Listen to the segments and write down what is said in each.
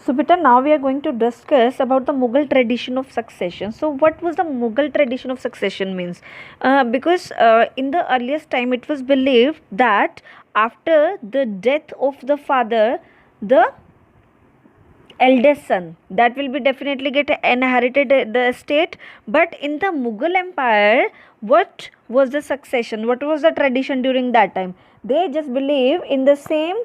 So beta, now we are going to discuss about the Mughal tradition of succession. So what was the Mughal tradition of succession means? Because in the earliest time it was believed that after the death of the father, the eldest son that will be definitely get inherited the estate. But in the Mughal empire, what was the succession, what was the tradition during that time? They just believe in the same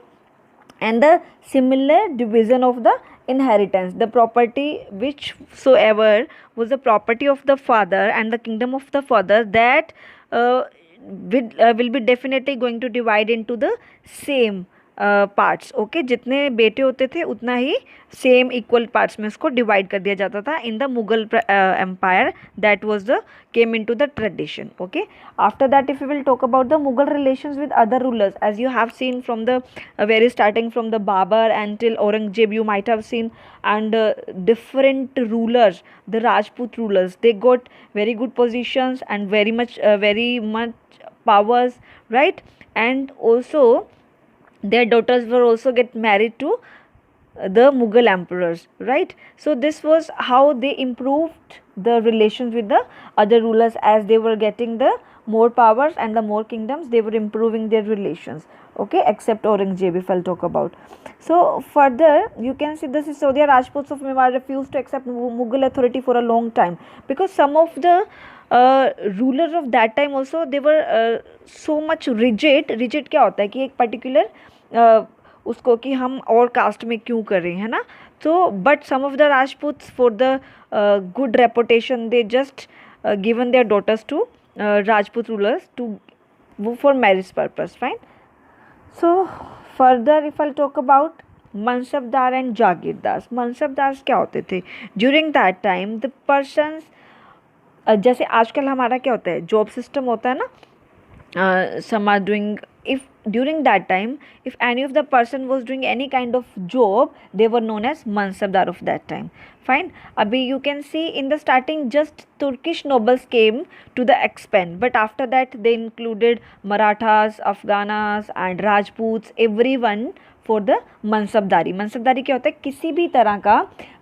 and the similar division of the inheritance, the property which soever was the property of the father and the kingdom of the father, that uh, will be definitely going to divide into the same parts. Okay, जितने बेटे होते थे उतना ही same equal parts में उसको divide कर दिया जाता था in the Mughal empire. That was the came into the tradition. Okay, after that if we will talk about the Mughal relations with other rulers, as you have seen from the very starting from the Babar until Aurangzeb, you might have seen, and different rulers, the Rajput rulers, they got very good positions and very much powers, right? And also their daughters were also get married to the Mughal emperors, right? So this was how they improved the relations with the other rulers. As they were getting the more powers and the more kingdoms, they were improving their relations. Okay, except Aurangzeb, if I'll talk about. So further you can see the Sisodia Rajputs of Mewar refused to accept Mughal authority for a long time, because some of the rulers of that time also, they were so much rigid. Rigid क्या होता है कि एक particular उसको कि हम और cast में क्यों कर रहे हैं ना. तो but some of the Rajputs for the good reputation, they just given their daughters to Rajput rulers to वो for marriage purpose. Fine. So further if I talk about mansabdar and jagirdar. Mansabdar क्या होते थे during that time? The persons, जैसे आजकल हमारा क्या होता है, जॉब सिस्टम होता है ना, some are doing, if during that time if any of the person was doing any kind of job, they were known as mansabdar of that time. Fine. Abhi you can see in the starting just Turkish nobles came to the expand, but after that they included Marathas, Afghanas and Rajputs, everyone for the mansabdari. Mansabdari क्या होता है? किसी भी तरह का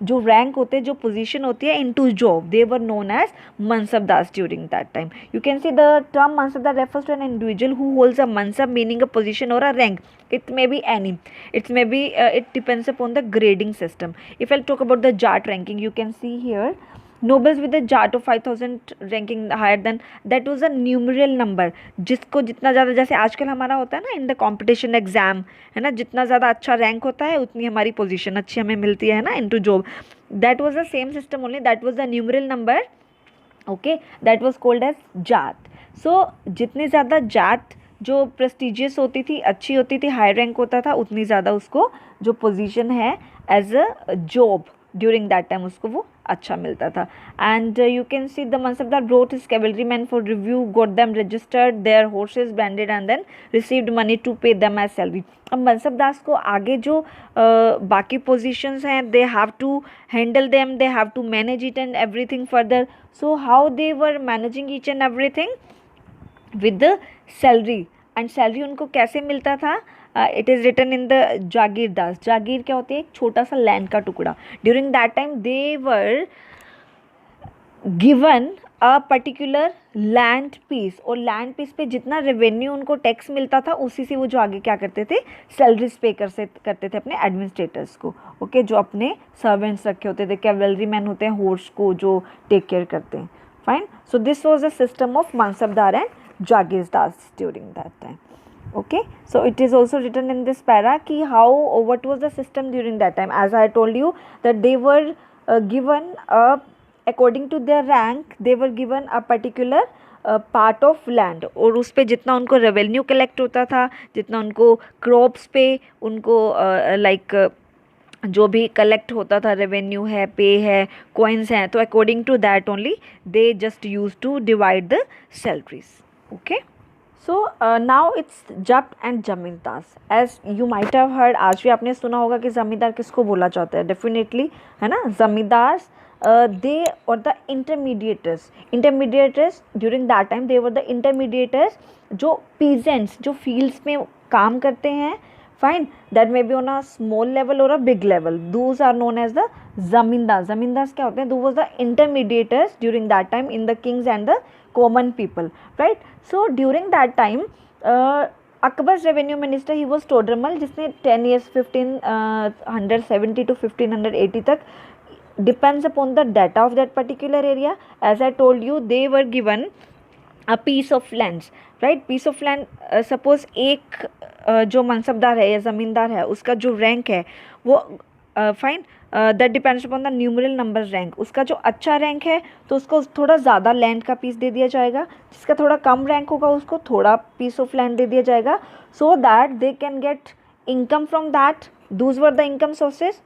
जो rank होते हैं, जो पोजीशन होती है in two job, they were known as mansabdars during that time. You can see the term mansabdar refers to an individual who holds a mansab meaning a position और a rank. It may be any, it depends upon the grading system. If I'll talk about the Jat ranking, you can see here nobles with a Jat of 5000 ranking higher than, that was a numeral number. जिसको जितना ज़्यादा, जैसे आजकल हमारा होता है ना in the competition exam, है ना, जितना ज़्यादा अच्छा रैंक होता है उतनी हमारी पोजीशन अच्छी हमें मिलती है ना into job. That was the same system only, that was the numeral number. Okay, that was called as zat. So जितनी ज़्यादा जात जो प्रेस्टिजियस होती थी, अच्छी होती थी, हाई रैंक होता था, उतनी ज़्यादा उसको जो पोजीशन है as a job during that time उसको वो अच्छा मिलता था. And you can see the mansabdar brought his cavalry man for review, got them registered, their horses branded and then received money to pay them as salary. अब मनसबदास को आगे जो बाकी पोजीशंस हैं, they have to handle them, they have to manage it and everything further. So how they were managing each and everything with the salary. And salary उनको कैसे मिलता था? It is written in the jagirdars. Jagir क्या होती है? एक छोटा सा लैंड का टुकड़ा. During that time they were given a particular land piece, और लैंड पीस पे जितना रेवेन्यू उनको टैक्स मिलता था उसी से वो जो आगे क्या करते थे, सैलरीज पे करते थे अपने एडमिनिस्ट्रेटर्स को. ओके, जो अपने सर्वेंट्स रखे होते थे, कैवलरी मैन होते हैं हॉर्स को जो टेक केयर करते हैं. Fine. So this was the system of mansabdar and Jagirdars during that time. Okay, so it is also written in this para ki what was the system during that time. As I told you that they were given according to their rank, they were given a particular part of land, और उस पर जितना उनको revenue collect होता था, जितना उनको crops पे उनको लाइक जो भी कलेक्ट होता था, रेवेन्यू है, पे है, कॉइन्स हैं, तो according to that only they just use to divide the salaries. Okay, so now it's zabt and zamindar. As you might have heard, आज भी आपने सुना होगा कि ज़मींदार किसको बोला जाता है. डेफिनेटली, है ना, ज़मींदार दे और the intermediators. Intermediators during that time they were the intermediators जो पीजेंट्स जो फील्ड्स में काम करते हैं fine, that may be on a small level or a big level. Those are known as the zamindars. Zamindars क्या होते हैं? Those was the intermediators during that time in the kings and the common people, right? So during that time Akbar's revenue minister he was Todramal, जिसने 10 years 1570 to 1580 तक, depends upon the data of that particular area. As I told you, they were given a piece of lands, right? piece of land, suppose एक जो मनसबदार है या ज़मींदार है उसका जो रैंक है वो fine, that depends upon the numeral number rank. उसका जो अच्छा रैंक है तो उसको थोड़ा ज़्यादा लैंड का पीस दे दिया जाएगा, जिसका थोड़ा कम रैंक होगा उसको थोड़ा पीस ऑफ लैंड दे दिया जाएगा, so that they can get income from that. Those were the income sources.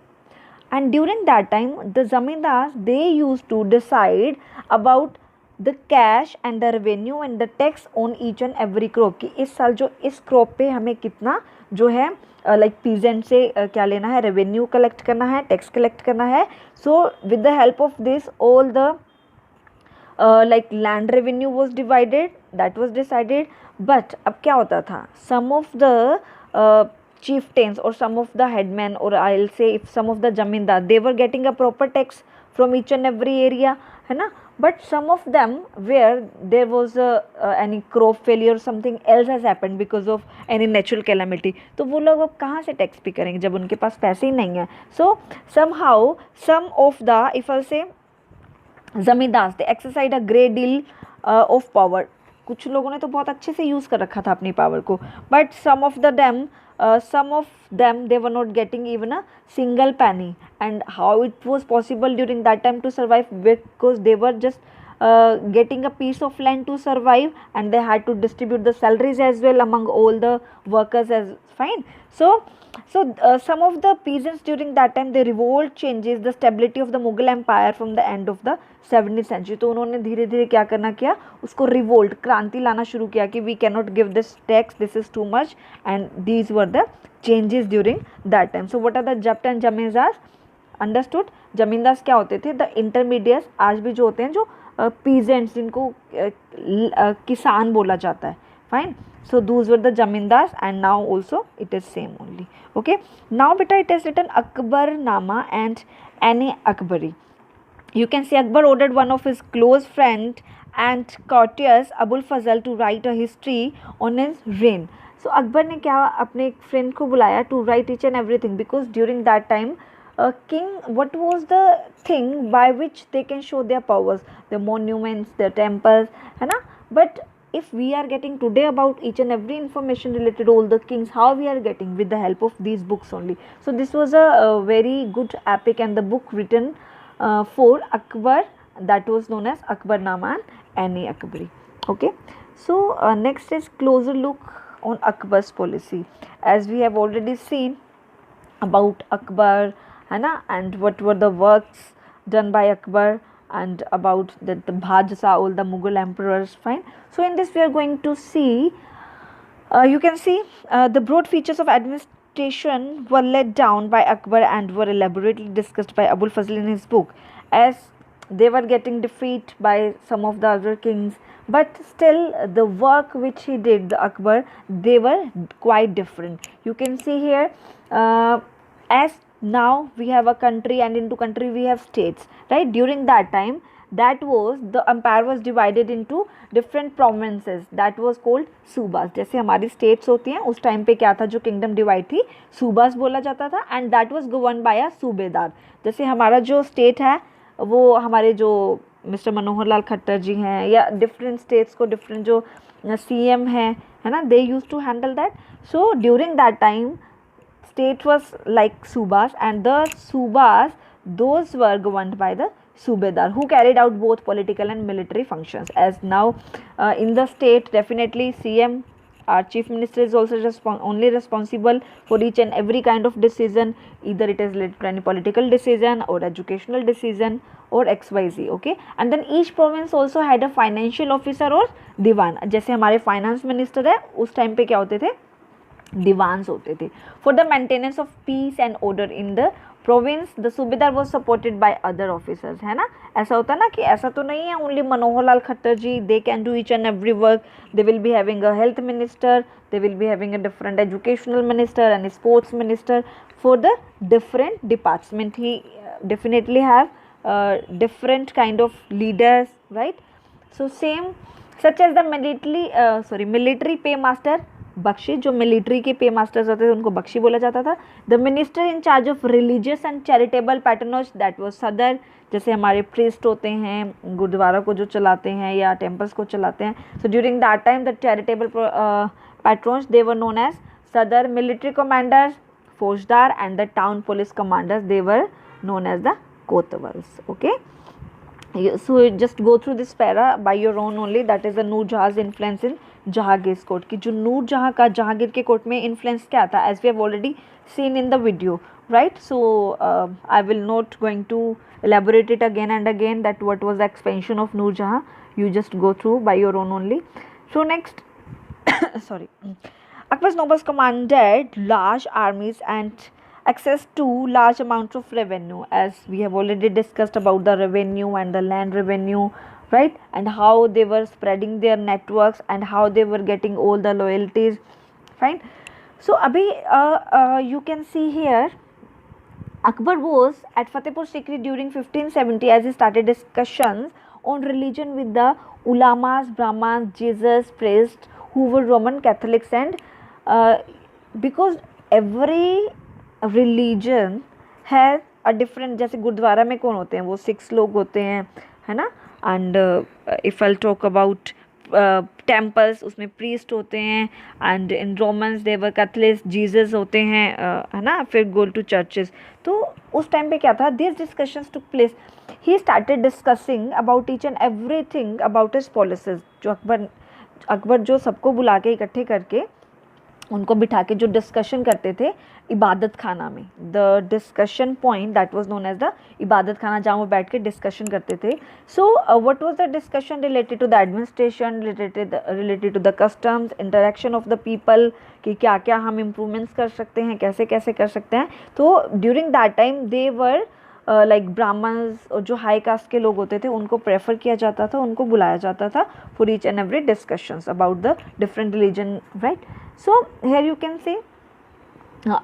And during that time the zamindars they used to decide about the cash and the revenue and the tax on each and every crop, कि इस साल जो इस crop पे हमें कितना जो है लाइक पीजेंट से क्या लेना है, रेवेन्यू कलेक्ट करना है, टैक्स कलेक्ट करना है. So with the help of this all the like land revenue was divided, that was decided. But अब क्या होता था, some of the chieftains or some of the headmen, or I'll say if some of the zamindar, they were getting a proper tax from each and every area, है ना. But some of them where there was any crop failure or something else has happened because of any natural calamity, तो वो लोग अब कहाँ से tax पे करेंगे जब उनके पास पैसे ही नहीं है. So somehow some of the, if I'll say जमींदार, they exercise a great deal of power. कुछ लोगों ने तो बहुत अच्छे से यूज़ कर रखा था अपनी पावर को, but some of them they were not getting even a single penny. And how it was possible during that time to survive, because they were just getting a piece of land to survive, and they had to distribute the salaries as well among all the workers as fine. So some of the peasants during that time, they revolt changes the stability of the Mughal empire from the end of the 17th century. तो उन्होंने धीरे धीरे क्या करना किया, उसको revolt, क्रांति लाना शुरू किया कि we can not give this tax, this is too much, and these were the changes during that time. So what are the zabt and zamindars? Understood. Zamindars क्या होते थे? द इंटरमीडिएट्स, आज भी जो होते हैं, जो पीजेंट्स, जिनको किसान बोला जाता है, fine. So those were the zamindars, and now also it is same only. Okay, now beta it is written Akbarnama and Ani Akbari. You can see Akbar ordered one of his close friend and courtiers Abul Fazl to write a history on his reign. So Akbar ने क्या अपने एक friend को बुलाया to write each and everything, because during that time king, what was the thing by which they can show their powers, the monuments, the temples, है ना. But if we are getting today about each and every information related to all the kings, how we are getting? With the help of these books only. So this was a very good epic, and the book written for Akbar, that was known as Akbarnama and Ani Akbari. Okay, so next is closer look on Akbar's policy. As we have already seen about Akbar, है ना, and what were the works done by Akbar, and about the Bhajasa, all the Mughal emperors, fine. So in this we are going to see, you can see the broad features of administration were laid down by Akbar and were elaborately discussed by Abul Fazl in his book, as they were getting defeat by some of the other kings, but still the work which he did, the Akbar, they were quite different. You can see here, as now we have a country, and into country we have states, right? During that time, that was, the empire was divided into different provinces, that was called subas. जैसे हमारी states होती हैं, उस time पे क्या था, जो kingdom divide थी, सूबास बोला जाता था, and that was governed by a सूबेदार. जैसे हमारा जो state है, वो हमारे जो मिस्टर मनोहर लाल खट्टर जी हैं, या different states को different जो CM है ना, they used to handle that. So during that time state was like subas, and the subas, those were governed by the subedar, who carried out both political and military functions. As now in the state, definitely CM, our chief minister, is also only responsible for each and every kind of decision, either it is related to any political decision or educational decision or XYZ. Okay, and then each province also had a financial officer or diwan. जैसे हमारे finance minister है, उस time पे क्या होते थे, दीवान्स होते थे, for the maintenance of peace and order in the province the subedar was supported by other officers, है ना. ऐसा होता है ना कि ऐसा तो नहीं है only Manohar Lal Khattar ji they can do each and every work. They will be having a health minister, they will be having a different educational minister and a sports minister for the different department. He definitely have different kind of leaders, right? So same such as the military pay master, bakhshi, जो military के पे masters होते थे उनको बख्शी बोला जाता था. The minister in charge of religious and charitable patronage, that was sadr. जैसे हमारे प्रीस्ट होते हैं गुरुद्वारा को जो चलाते हैं या टेम्पल्स को चलाते हैं. So during that time the charitable patrons, they were known as Sadar. Military commanders, Faujdar, and the town police commanders, they were known as the Kotwals. Okay, so just go through this para by your own only. That is the Noor Jahan's influence in Jahangir's court. कि जो नूर जहाँ का जहांगीर के court में influence क्या था, as we have already seen in the video, right? So I will not going to elaborate it again and again that what was the expansion of Noor Jahan. You just go through by your own only. So next sorry, Akbar's nobles commanded large armies and access to large amounts of revenue, as we have already discussed about the revenue and the land revenue, right? And how they were spreading their networks and how they were getting all the loyalties. Fine. So abhi you can see here Akbar was at Fatehpur Sikri during 1570 as he started discussions on religion with the ulamas, brahmans, Jesus priests who were Roman Catholics. And because every religion has a different, जैसे गुरुद्वारा में कौन होते हैं, वो 6 लोग होते हैं, है ना. And if I talk about temples, उसमें प्रीस्ट होते हैं. And in Romans their Catholics, Jesus होते हैं, है ना. फिर गो टू चर्चेस. तो उस टाइम पे क्या था, this discussions took place. He started discussing about each and everything about his policies. जो अकबर जो सबको बुला के इकट्ठे करके उनको बिठा के जो डिस्कशन करते थे इबादत खाना में, the discussion point that was known as the Ibadat Khana, जहाँ वो बैठ के डिस्कशन करते थे. So what was the discussion related to the administration, related to the customs, interaction of the people, कि क्या क्या हम इम्प्रूवमेंट्स कर सकते हैं, कैसे कैसे कर सकते हैं. तो during that time they were like Brahmins और जो हाई कास्ट के लोग होते थे उनको प्रेफर किया जाता था, उनको बुलाया जाता था for each and every discussions about the different religion, right. So here you can say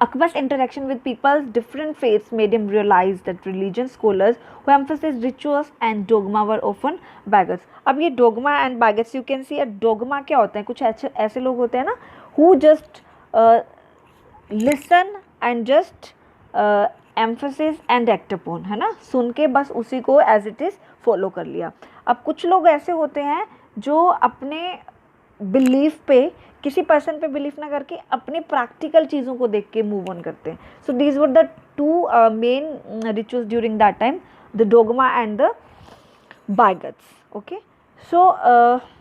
Akbar's interaction with people's different faiths made him realize that religion scholars who emphasized rituals and dogma were often bigots. अब ये dogma and bigots, you can see a dogma क्या होता है, कुछ ऐसे लोग होते हैं ना who just listen and just emphasis and act upon, है ना, सुन के बस उसी को as it is follow कर लिया. अब कुछ लोग ऐसे होते हैं जो अपने बिलीफ पे, किसी पर्सन पे बिलीफ ना करके अपने प्रैक्टिकल चीज़ों को देख के मूव ऑन करते हैं. So these were the 2 main rituals during that time, the dogma and the bigots. Okay, so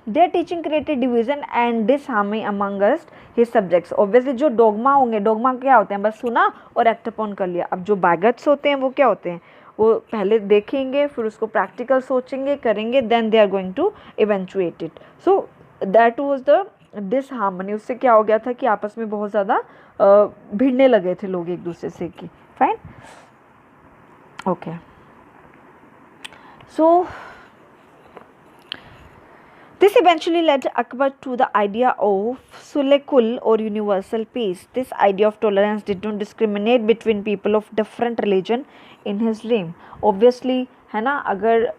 their teaching created division and disharmony amongst his subjects. Obviously जो डोगमा होंगे, डोगमा क्या होते हैं, बस सुना और एक्ट अपॉन कर लिया. अब जो बाइगट्स होते हैं वो क्या होते हैं, वो पहले देखेंगे फिर उसको प्रैक्टिकल सोचेंगे करेंगे, then they are going to eventuate it. So that was the disharmony. उससे क्या हो गया था कि आपस में बहुत ज़्यादा भिड़ने लगे थे लोग एक दूसरे से की. Fine, okay. So this eventually led Akbar to the idea of Sulekul or universal peace. This idea of tolerance did not discriminate between people of different religion in his dream. Obviously, है ना, अगर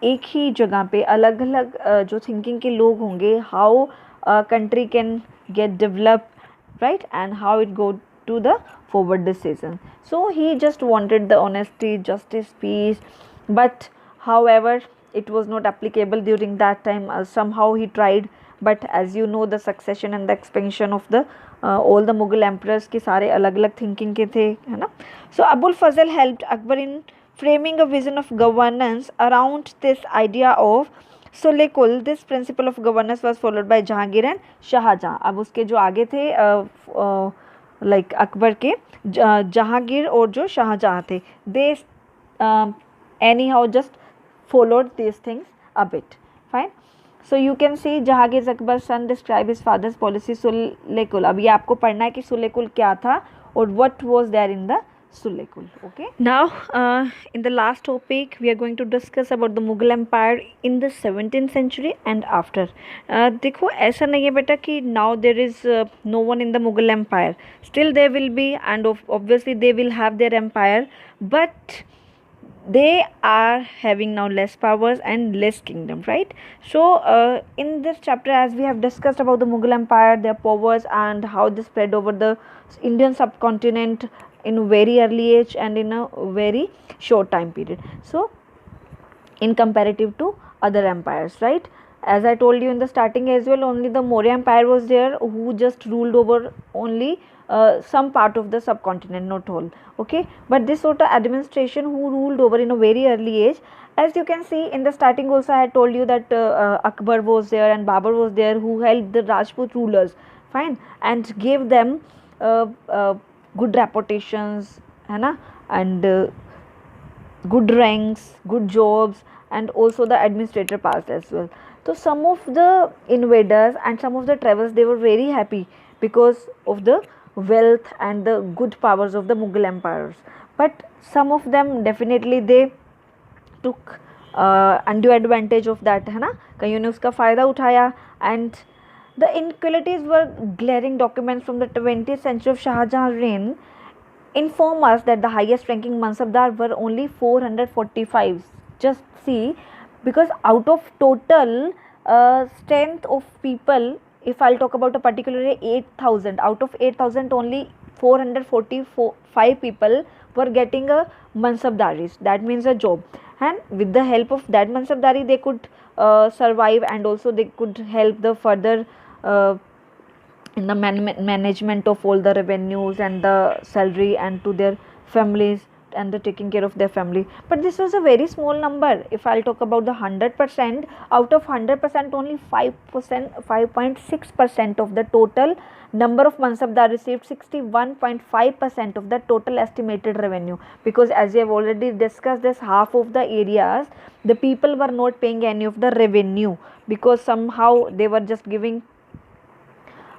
एक ही जगह पे अलग अलग जो thinking के लोग होंगे, how a country can get developed, right, and how it go to the forward decision. So he just wanted the honesty, justice, peace, but however it was not applicable during that time. Somehow he tried, but as you know the succession and the expansion of the all the Mughal emperors के सारे अलग अलग thinking के थे, है ना. So Abul Fazl helped Akbar in framing a vision of governance around this idea of Sulekul. This principle of governance was followed by Jahangir and Shahjahan. अब उसके जो आगे थे like अकबर के जहांगीर और जो शाहजहां थे, they anyhow just followed these things a bit. Fine. So you can see Jahangir Akbar's son describe his father's policy Sulekul. अब ये आपको पढ़ना है कि Sulekul क्या था और what was there in the Sulekul. Okay. Now, in the last topic, we are going to discuss about the Mughal Empire in the 17th century and after. देखो ऐसा नहीं है बेटा कि now there is no one in the Mughal Empire. Still there will be, and obviously they will have their empire, but they are having now less powers and less kingdom, right? So in this chapter, as we have discussed about the Mughal Empire, their powers and how they spread over the Indian subcontinent in a very early age and in a very short time period, so in comparative to other empires, right? As I told you in the starting as well, only the Maurya Empire was there, who just ruled over only some part of the subcontinent, not all. Okay, but this sort of administration who ruled over in a very early age, as you can see in the starting also, I had told you that Akbar was there and Babur was there, who helped the Rajput rulers, fine, and gave them good reputations, है ना, and good ranks, good jobs, and also the administrator passed as well. So some of the invaders and some of the travelers, they were very happy because of the wealth and the good powers of the Mughal empires. But some of them definitely they took undue advantage of that, है ना, कईयों ने उसका फ़ायदा उठाया. And the inequalities were glaring. Documents from the 20th century of Shahjahan's reign inform us that the highest ranking Mansabdar were only 445. Just see, because out of total strength of people, if I'll talk about a particularly 8,000, out of 8,000 only 445 people were getting a Mansabdaris, that means a job, and with the help of that Mansabdari they could survive, and also they could help the further in the management of all the revenues and the salary and to their families and the taking care of their family. But this was a very small number. If I'll talk about the 100%, out of 100% only 5%, 5.6% of the total number of Mansabdar received 61.5% of the total estimated revenue, because as we have already discussed this, half of the areas the people were not paying any of the revenue, because somehow they were just giving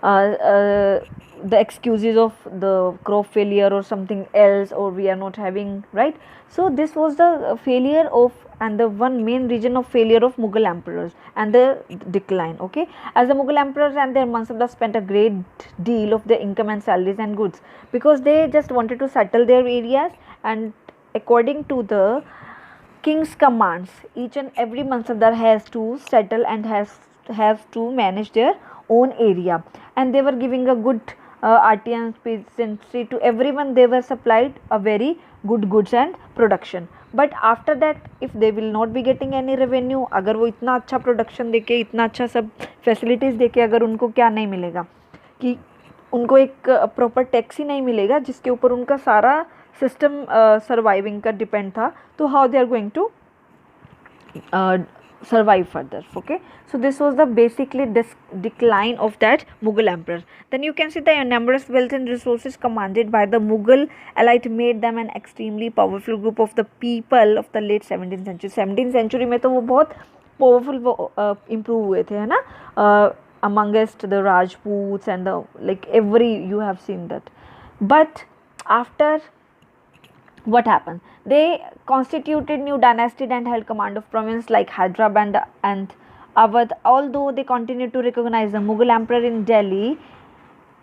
the excuses of the crop failure or something else, or we are not having, right? So this was the failure of, and the one main reason of failure of Mughal emperors and the decline. Okay, as the Mughal emperors and their Mansabdars spent a great deal of their income and salaries and goods, because they just wanted to settle their areas, and according to the king's commands, each and every Mansabdar has to settle and has to manage their own area, and they were giving a good artisan peasantry to everyone. They were supplied a very good goods and production. But after that, if they will not be getting any revenue, अगर वो इतना अच्छा production देके, इतना अच्छा सब facilities देके, अगर उनको क्या नहीं मिलेगा, कि उनको एक प्रॉपर टैक्स ही नहीं मिलेगा जिसके ऊपर उनका सारा सिस्टम सर्वाइविंग का डिपेंड था, तो how they are going to survive further. Okay, so this was the basically decline of that Mughal emperor. Then you can see the numerous wealth and resources commanded by the Mughal elite made them an extremely powerful group of the people of the late 17th century. 17th century में तो वो बहुत powerful improve हुए थे, है ना, amongst the Rajputs and the, like, every, you have seen that. But after, what happened? They constituted new dynasty and held command of province like Hyderabad and Awadh, although they continued to recognize the Mughal emperor in Delhi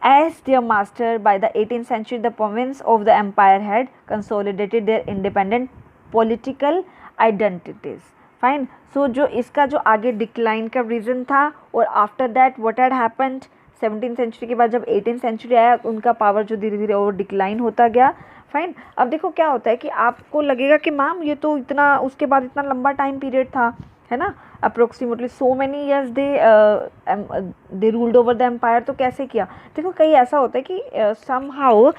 as their master. By the 18th century, the province of the empire had consolidated their independent political identities. Fine. So जो इसका जो आगे decline का reason था, और after that what had happened, 17th century के बाद जब 18th सेंचुरी आया, उनका पावर जो धीरे धीरे और डिक्लाइन होता गया. फाइन. अब देखो क्या होता है कि आपको लगेगा कि मैम ये तो इतना, उसके बाद इतना लंबा टाइम पीरियड था, है ना, approximately so many years they ruled over the empire, तो कैसे किया. देखो कहीं ऐसा होता है कि somehow,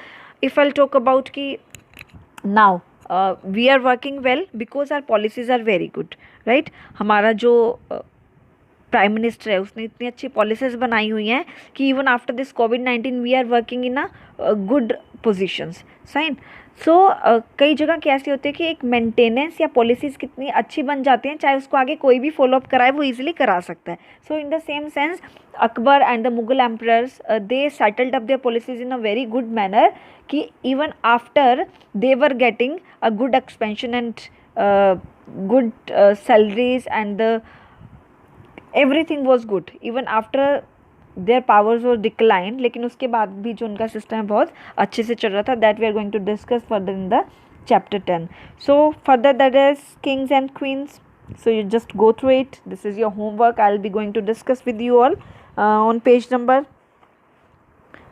if I talk about कि now we are working well because our policies are very good, right. हमारा जो प्राइम मिनिस्टर है उसने इतनी अच्छी पॉलिसीज़ बनाई हुई हैं कि इवन आफ्टर दिस कोविड-19 we are working in a good positions sign. So कई जगह कैसी होती है कि एक मेंटेनेंस या पॉलिसीज़ कितनी अच्छी बन जाती हैं, चाहे उसको आगे कोई भी फॉलो अप कराए वो इजीली करा सकता है. So in the same sense Akbar and the Mughal emperors they settled up their policies in a very good manner कि even after they were getting a good expansion and good salaries and the everything was good even after their powers were declined, लेकिन उसके बाद भी जो उनका system है बहुत अच्छे से चल रहा था. That we are going to discuss further in the chapter 10. So further that is kings and queens, so you just go through it. This is your homework. I'll be going to discuss with you all on page number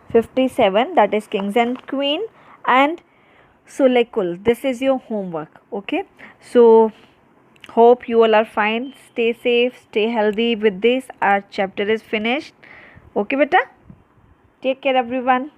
57, that is kings and queen and Sulekul. This is your homework. Okay, so hope you all are fine. Stay safe, stay healthy. With this our chapter is finished. Okay beta, take care everyone.